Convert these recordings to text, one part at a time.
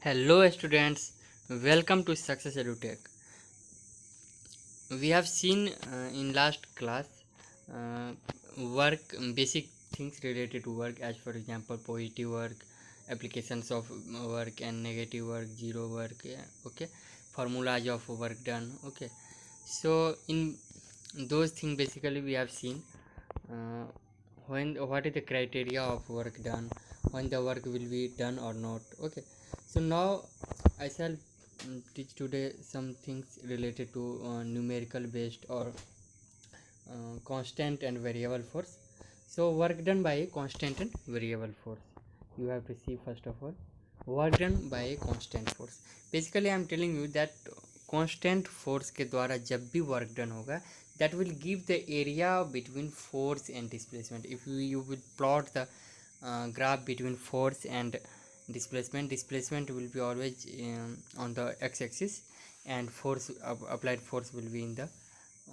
Hello students, welcome to Success EduTech. We have seen in last class uh, work basic things related to work, as for example positive work, applications of work, and negative work, zero work, yeah, okay, formulas of work done, okay. So in those things basically we have seen uh, when what is the criteria of work done, when the work will be done or not, okay. So now I shall teach today some things related to numerical based or constant and variable force. So work done by a constant and variable force, you have to see first of all work done by a constant force. Basically I am telling you that constant force के द्वारा जब भी work done होगा, that will give the area between force and displacement. If you will plot the graph between force and displacement will be always on the x-axis, and force applied force will be in the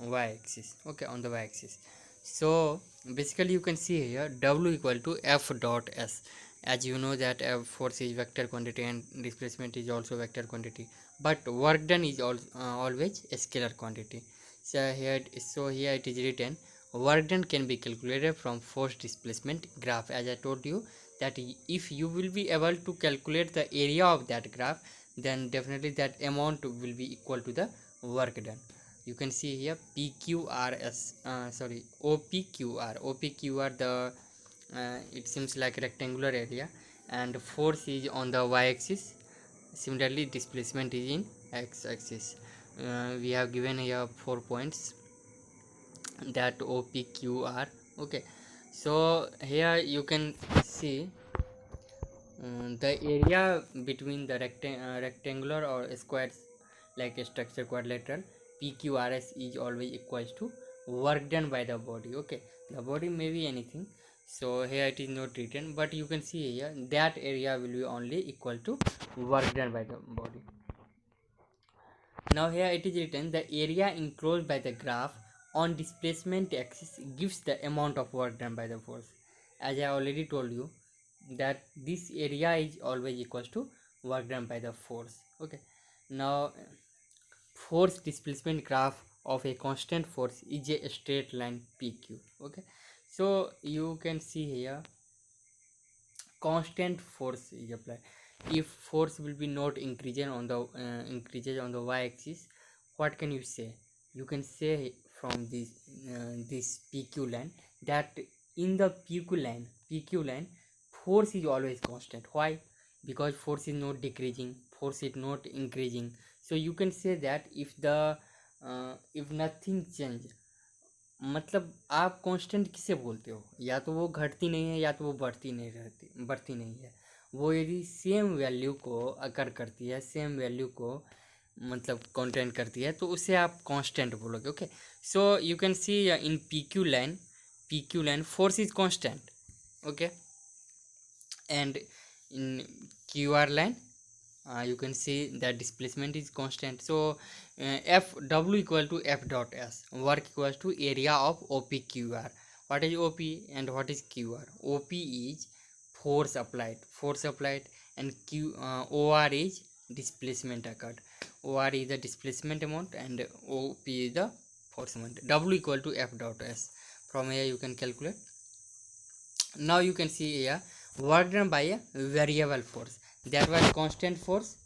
y-axis, okay, on the y-axis. So basically you can see here w equal to f dot s. As you know that force is vector quantity and displacement is also vector quantity, but work done is always a scalar quantity. So here it is written work done can be calculated from force displacement graph. As I told you that if you will be able to calculate the area of that graph, then definitely that amount will be equal to the work done. You can see here OPQR the it seems like rectangular area, and force is on the y-axis. Similarly displacement is in x-axis. We have given here 4 points that OPQR, okay. So here you can see the area between the rectangular or squares like a structure quadrilateral. PQRS is always equals to work done by the body, okay. The body may be anything, so here it is not written, but you can see here that area will be only equal to work done by the body. Now here it is written the area enclosed by the graph on displacement axis gives the amount of work done by the force. As I already told you that this area is always equals to work done by the force, okay. Now force displacement graph of a constant force is a straight line PQ, okay. So you can see here constant force is applied. If force will be not increases on the y-axis, what can you say? You can say from this PQ line that in the PQ line force is always constant. Why? Because force is not decreasing, force is not increasing. So you can say that if nothing change, मतलब आप constant किसे बोलते हो? या तो वो घटती नहीं है या तो वो बढ़ती नहीं है। वो यदि सेम वैल्यू को अकर करती है, सेम वैल्यू को मतलब कंटेंट करती है, तो उसे आप कांस्टेंट बोलोगे, okay. So you can see in PQ line force is constant, okay, and in QR line you can see that displacement is constant. So f w equal to f dot s, work equals to area of OPQR. What is OP and what is QR? OP is force applied, and OR is displacement occurred. OR is the displacement amount and OP is the force amount. W equal to f dot s. From here you can calculate. Now you can see here work done by a variable force, that was constant force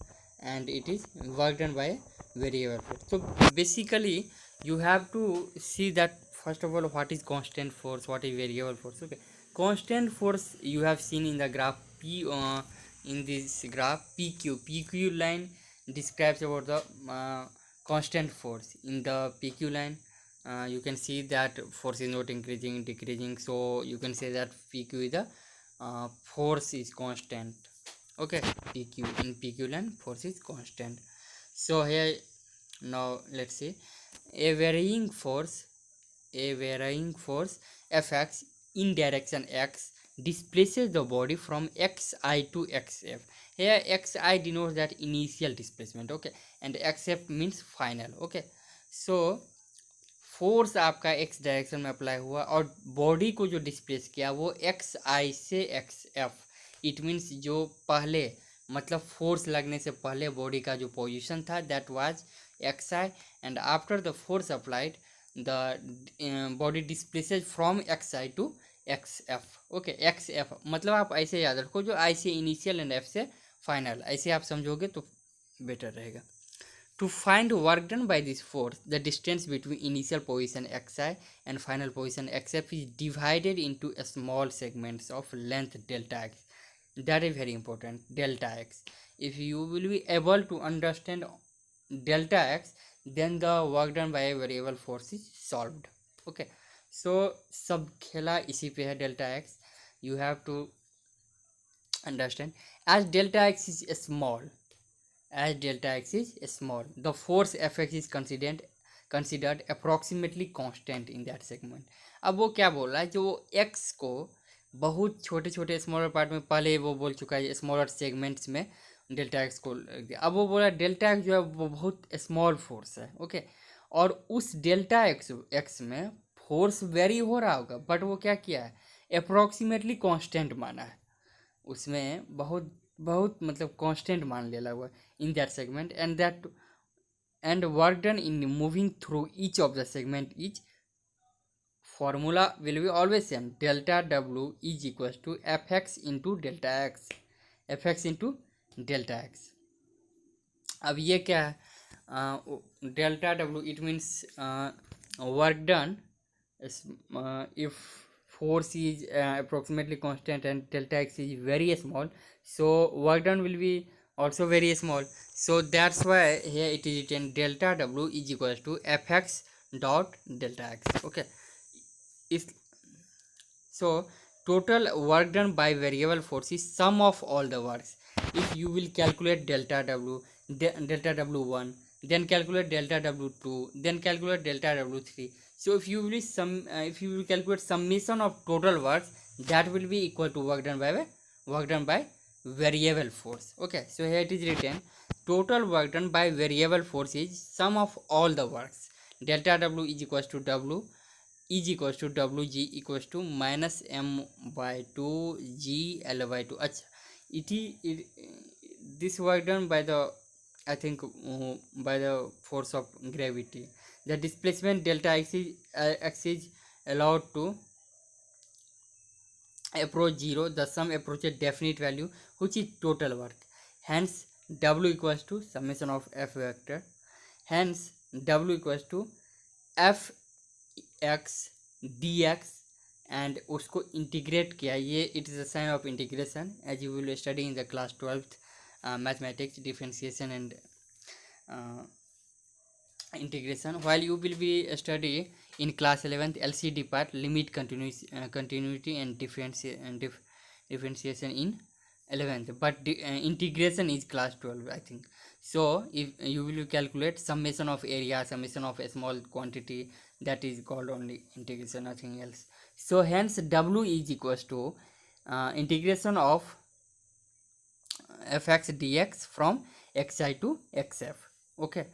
and it is work done by a variable force. So basically you have to see that first of all what is constant force, what is variable force, okay. Constant force you have seen in the graph in this graph PQ line describes about the constant force. In the PQ line you can see that force is not increasing, decreasing, so you can say that PQ is the force is constant, okay. In PQ line force is constant. So here now let's see a varying force Fx in direction x displaces the body from xi to xf. Here xi denotes that initial displacement, okay, and xf means final, okay. So force आपका x direction में apply हुआ और body को जो displace किया वो x आई से x F, it means जो पहले मतलब फोर्स लगने से पहले बॉडी का जो पोजीशन था that was X I, and after the force applied the body displaces from X I to X F. Okay, X F मतलब आप ऐसे याद रखो, जो आई से इनिशियल एंड एफ से फाइनल, ऐसे आप समझोगे तो बेटर रहेगा। To find work done by this force, the distance between initial position xi and final position xf is divided into small segments of length delta x. That is very important, delta x. If you will be able to understand delta x, then the work done by a variable force is solved. Okay, so सब खेला इसी पे है delta x. You have to understand, as delta x is small, as delta x is small, the force fx is considered approximately constant in that segment. अब वो क्या बोल रहा है, जो x को बहुत छोटे छोटे स्मॉलर पार्ट में, पहले वो बोल चुका है स्मॉलर सेगमेंट्स में डेल्टा एक्स को रख दिया, अब वो बोला डेल्टा एक्स जो है वो बहुत स्मॉल फोर्स है। ओके, और उस डेल्टा एक्स में फोर्स वेरी हो रहा होगा, बट वो क्या किया है, अप्रॉक्सीमेटली कांस्टेंट माना है, उसमें बहुत बहुत मतलब कांस्टेंट मान लिया हुआ in that segment, and work done in moving through each of the segment, each formula will be always same, delta w is equals to fx into delta x, fx into delta x। अब ये क्या है, delta W it means work done if force is approximately constant and delta x is very small, so work done will be also very small, so that's why here it is written delta w is equals to fx dot delta x। Okay, is so total work done by variable force is sum of all the works. If you will calculate delta w, delta w1, then calculate delta w2, then calculate delta w3, so if you will calculate summation of total works, that will be equal to work done by variable force। Okay, so here it is written total work done by variable force is sum of all the works, delta w is equals to w is equals to wg equals to minus m by 2 g l by 2। अच्छा, this work done by the, I think by the force of gravity, the displacement delta x is allowed to approach 0, the sum approaches definite value, which is total work, hence w equals to summation of f vector, hence w equals to f x dx, and उसको integrate किया, ये it is a sign of integration as you will study in the class 12th mathematics, differentiation and integration, while you will be study in class 11th LCD part, limit continuity and differentiation in 11th, but integration is class 12 I think. So if you will calculate summation of area, summation of a small quantity, that is called only integration, nothing else. So hence w is equals to integration of fx dx from xi to xf. Okay,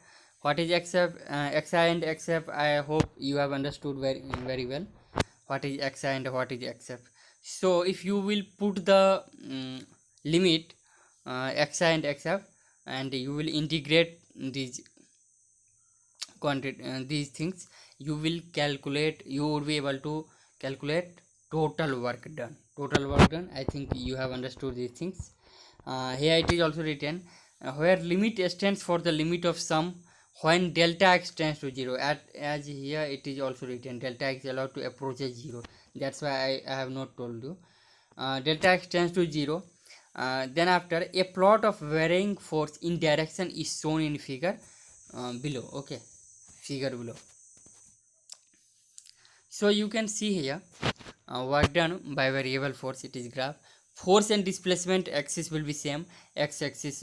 what is xf, xi and xf, I hope you have understood very well what is xi and what is xf. So if you will put the limit xi and xf, and you will integrate these quantity these things, you will be able to calculate total work done. I think you have understood these things. Here it is also written where limit stands for the limit of sum when delta x tends to 0, as here it is also written delta x is allowed to approach 0, that's why I have not told you. Delta x tends to 0, then after a plot of varying force in direction is shown in figure below. Okay, figure below. So you can see here work done by variable force, it is graph. Force and displacement axis will be same, x axis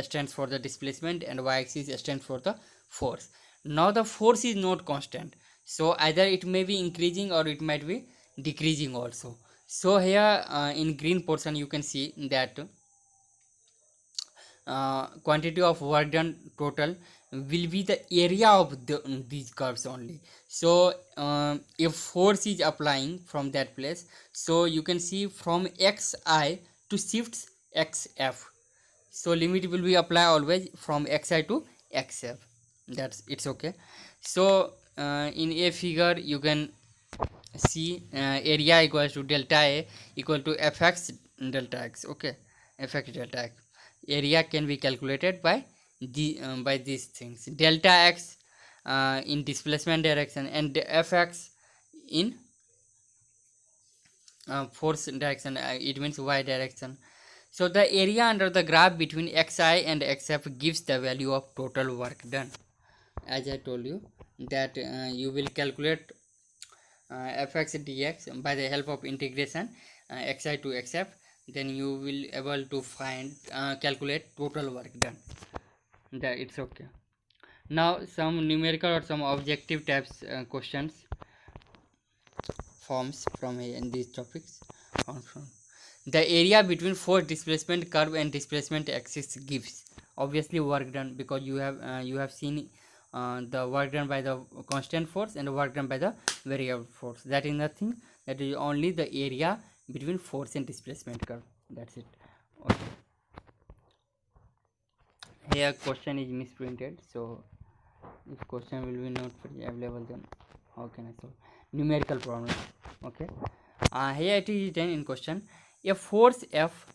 stands for the displacement and y axis stands for the force. Now the force is not constant, so either it may be increasing or it might be decreasing also. So here in green portion you can see that quantity of work done total will be the area of these curves only. So if force is applying from that place, so you can see from xi to shifts xf, So limit will be apply always from xi to xf. That's it's okay. So in a figure you can see area equals to delta a equal to fx delta x. Okay, fx delta x. Area can be calculated by by these things: delta x in displacement direction and fx in force direction. It means y direction. So the area under the graph between xi and xf gives the value of total work done. As I told you that you will calculate fx dx by the help of integration xi to xf, then you will able to find calculate total work done. That it's okay. Now some numerical or some objective types questions forms from here in these topics. From the area between force displacement curve and displacement axis gives obviously work done, because you have seen the work done by the constant force and the work done by the variable force. That is nothing, that is only the area between force and displacement curve. That's it. Okay, here question is misprinted, so if question will be not available, then how can I solve numerical problem? Okay, here it is written in question: a force F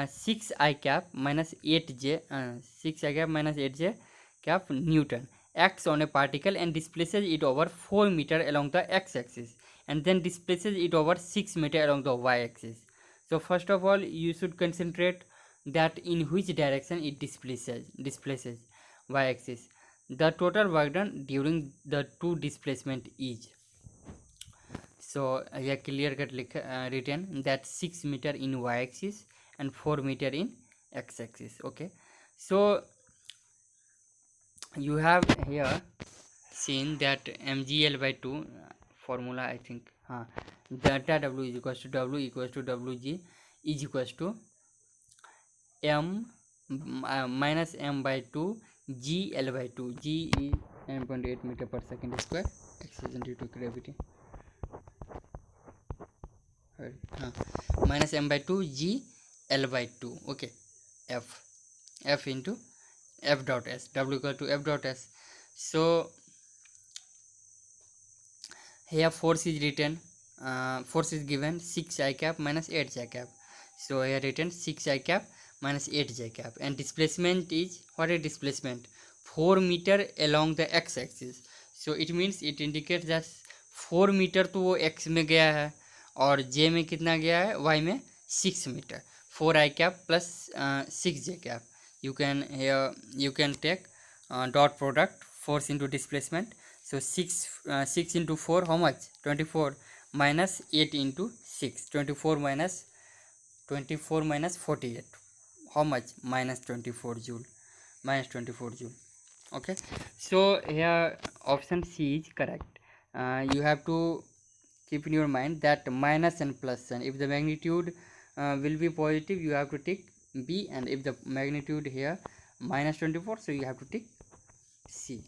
6 I cap minus 8j 6 I cap minus 8j cap Newton acts on a particle and displaces it over 4 meter along the x-axis, and then displaces it over 6 meter along the y-axis. So first of all you should concentrate that in which direction it displaces y-axis. The total work done during the two displacement is, so we are clear cut written that 6 meter in y-axis and 4 meter in x-axis. Okay, so you have here seen that mgl by 2 formula, I think delta w is equals to w equals to wg is equals to m minus m by 2 g l by 2. G is 9.8 meter per second square, acceleration due to gravity. Minus m by 2 g l by 2. Okay, f into f dot s, w equal to f dot s. So here force is written, force is given 6 I cap minus 8 j cap. So here written 6 I cap minus 8 j cap, and displacement is, what is displacement? 4 meter along the x axis. So it means it indicates that 4 metre तो वो x में गया है और j में कितना गया है, y में 6 metre. 4 I cap plus 6 j cap. You can here you can take dot product force into displacement. So 6 into 4 how much? 24 minus 8 into 6. 24 minus 48 how much? Minus 24 joule. Minus 24 joule. Okay, so here option C is correct. You have to keep in your mind that minus and plus sign. If the magnitude will be positive, you have to take B, and if the magnitude here minus 24, so you have to take C.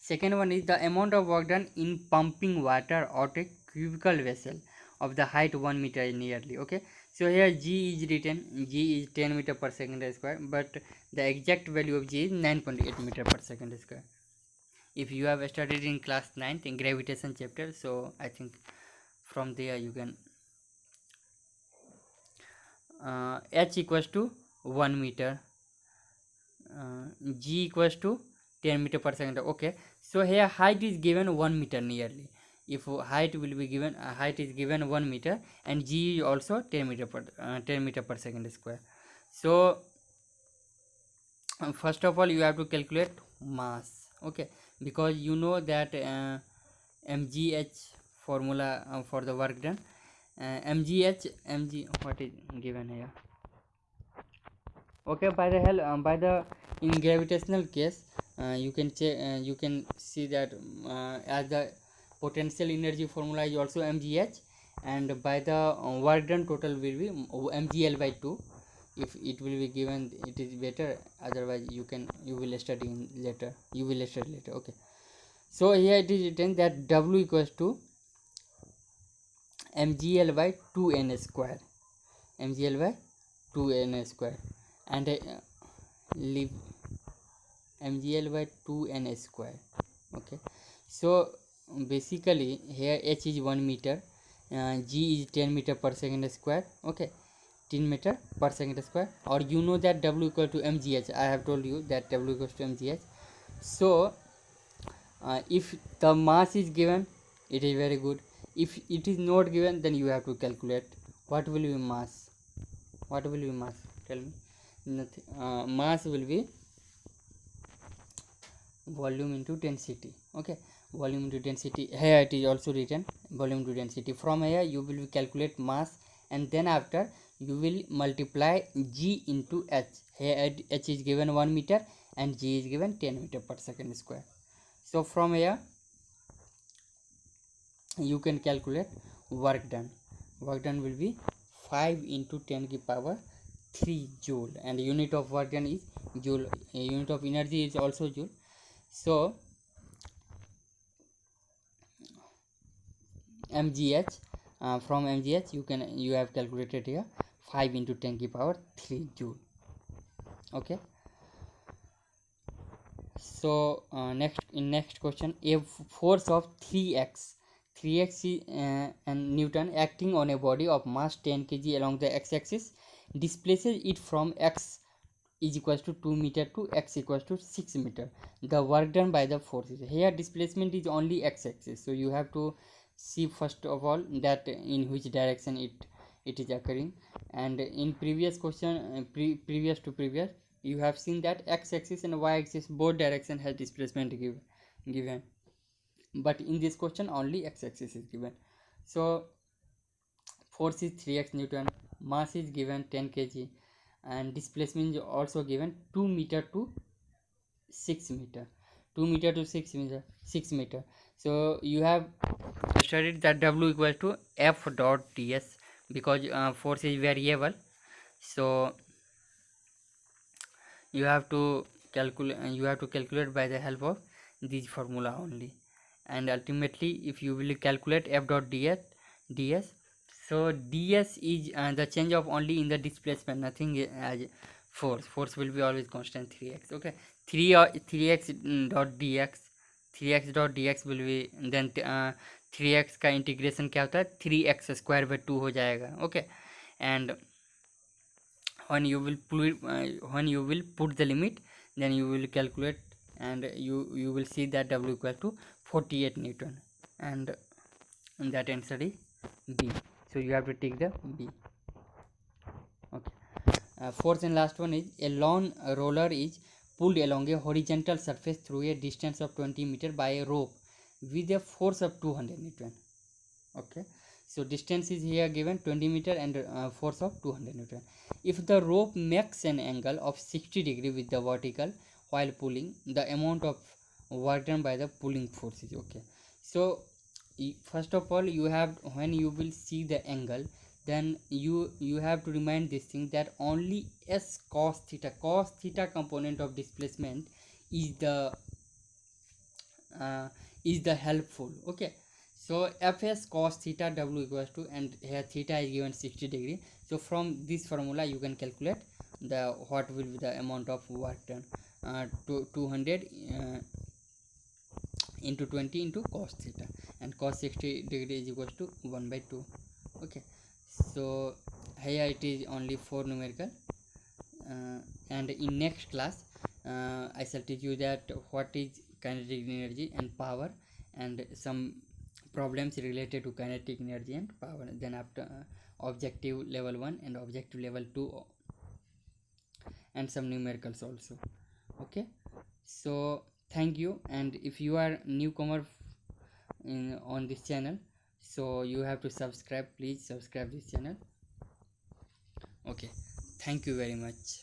Second one is the amount of work done in pumping water out a cubical vessel of the height 1 meter nearly. Okay, so here G is written, G is 10 meter per second square, but the exact value of G is 9.8 meter per second square. If you have studied in class 9th in gravitation chapter, so I think from there you can H equals to 1 meter, G equals to 10 meter per second. Okay, so here height is given 1 meter nearly. If height will be given, height is given 1 meter, and G is also 10 meter per second square. So first of all you have to calculate mass. Okay, because you know that mgh formula for the work done, mg what is given here. Okay, by the in gravitational case you can you can see that as the potential energy formula is also mgh, and by the work done total will be mgl by 2. If it will be given, it is better, otherwise you will study later. Okay, so here it is written that w equals to mgl by 2n square, mgl by 2n square, and leave mgl by 2n square. Okay, so basically here h is 1 meter, g is 10 meter per second square. Okay, 10 meter per second square, or you know that w equal to mgh. I have told you that w equals to mgh. So if the mass is given, it is very good. If it is not given, then you have to calculate what will be mass. What will be mass? Tell me. Nothing. Mass will be volume into density. Okay, volume into density. Here it is also written volume to density. From here you will calculate mass, and then after you will multiply g into h. Here h is given 1 meter and g is given 10 meter per second square. So from here you can calculate work done. Work done will be 5 into 10 की power 3 joule, and unit of work done is joule. Unit of energy is also joule. So mgh, from mgh you have calculated here 5 into 10 की power 3 joule. Okay, so next question, a force of 3x is and Newton acting on a body of mass 10 kg along the x-axis displaces it from x is equals to 2 meter to x equals to 6 meter. The work done by the forces. Here displacement is only x-axis, so you have to see first of all that in which direction it is occurring. And in previous question, previous you have seen that x-axis and y-axis both direction has displacement given, but in this question only x-axis is given. So force is 3x Newton, mass is given 10 kg, and displacement is also given 2 meter to 6 meter. 2 meter to 6 meter. So you have studied that w equals to f dot ds, because force is variable, so you have to calculate by the help of this formula only. And ultimately if you will calculate f dot ds, so ds is the change of only in the displacement, nothing as force will be always constant 3x. Okay, 3x dot dx will be then 3x का integration क्या होता है 3x square by 2 हो जाएगा. Okay, and when you will put the limit, then you will calculate, and you will see that w equal to 48 Newton, and that answer is B. So you have to take the B. Okay, fourth and last one is a lawn roller is pulled along a horizontal surface through a distance of 20 meter by a rope with a force of 200 Newton. Okay, so distance is here given 20 meter and force of 200 Newton. If the rope makes an angle of 60 degree with the vertical while pulling, the amount of work done by the pulling force is. Okay, so first of all you have, when you will see the angle, then you have to remind this thing that only s cos theta component of displacement is the helpful. Okay, so fs cos theta w equals to, and here theta is given 60 degree, so from this formula you can calculate the what will be the amount of work done. 200 into 20 into cos theta, and cos 60 degree is equals to 1 by 2. Okay, so here it is only 4 numerical, and in next class I shall teach you that what is kinetic energy and power, and some problems related to kinetic energy and power. Then after objective level 1 and objective level 2, and some numericals also. Okay, so thank you, and if you are newcomer on this channel, so you have to subscribe. Please subscribe this channel. Okay, thank you very much.